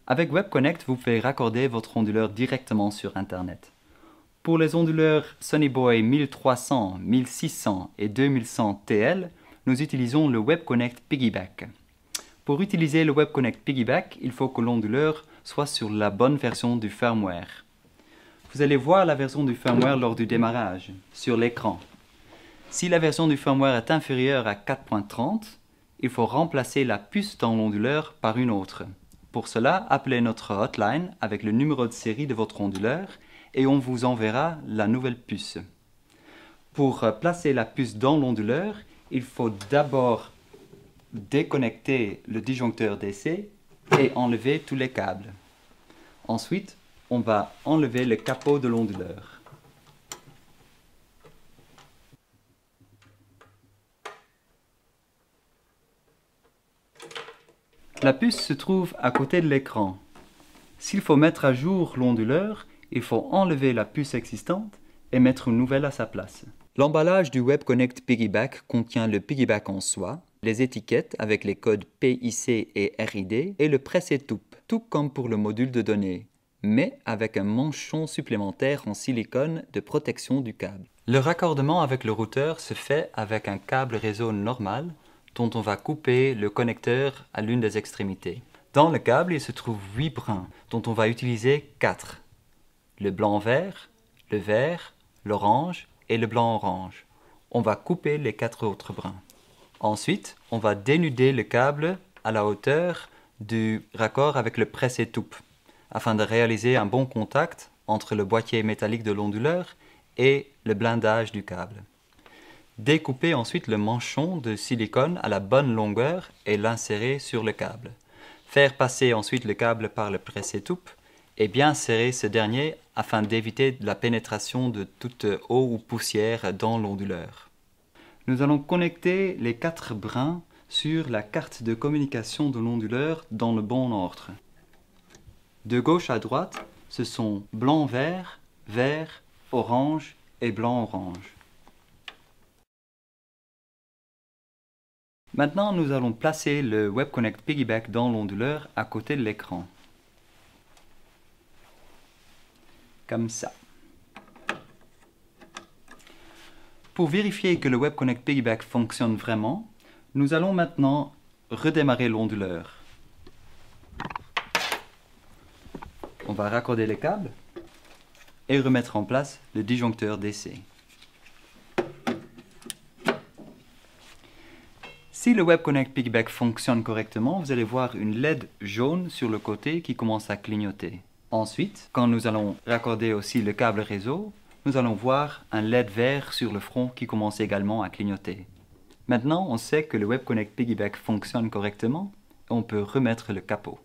Avec WebConnect, vous pouvez raccorder votre onduleur directement sur Internet. Pour les onduleurs Sonnyboy 1300, 1600 et 2100 TL, nous utilisons le WebConnect Piggyback. Pour utiliser le WebConnect Piggyback, il faut que l'onduleur soit sur la bonne version du firmware. Vous allez voir la version du firmware lors du démarrage, sur l'écran. Si la version du firmware est inférieure à 4.30, il faut remplacer la puce dans l'onduleur par une autre. Pour cela, appelez notre hotline avec le numéro de série de votre onduleur et on vous enverra la nouvelle puce. Pour placer la puce dans l'onduleur, il faut d'abord déconnecter le disjoncteur DC et enlever tous les câbles. Ensuite, on va enlever le capot de l'onduleur. La puce se trouve à côté de l'écran. S'il faut mettre à jour l'onduleur, il faut enlever la puce existante et mettre une nouvelle à sa place. L'emballage du WebConnect Piggyback contient le piggyback en soi, les étiquettes avec les codes PIC et RID et le presse-étoupe, tout comme pour le module de données, mais avec un manchon supplémentaire en silicone de protection du câble. Le raccordement avec le routeur se fait avec un câble réseau normal dont on va couper le connecteur à l'une des extrémités. Dans le câble, il se trouve 8 brins, dont on va utiliser 4. Le blanc-vert, le vert, l'orange et le blanc-orange. On va couper les 4 autres brins. Ensuite, on va dénuder le câble à la hauteur du raccord avec le presse-étoupe, afin de réaliser un bon contact entre le boîtier métallique de l'onduleur et le blindage du câble. Découpez ensuite le manchon de silicone à la bonne longueur et l'insérer sur le câble. Faire passer ensuite le câble par le presse-étoupe et bien serrer ce dernier afin d'éviter la pénétration de toute eau ou poussière dans l'onduleur. Nous allons connecter les 4 brins sur la carte de communication de l'onduleur dans le bon ordre. De gauche à droite, ce sont blanc-vert, vert, orange et blanc-orange. Maintenant, nous allons placer le WebConnect Piggyback dans l'onduleur à côté de l'écran. Comme ça. Pour vérifier que le WebConnect Piggyback fonctionne vraiment, nous allons maintenant redémarrer l'onduleur. On va raccorder les câbles et remettre en place le disjoncteur DC. Si le WebConnect Piggyback fonctionne correctement, vous allez voir une LED jaune sur le côté qui commence à clignoter. Ensuite, quand nous allons raccorder aussi le câble réseau, nous allons voir un LED vert sur le front qui commence également à clignoter. Maintenant, on sait que le WebConnect Piggyback fonctionne correctement et on peut remettre le capot.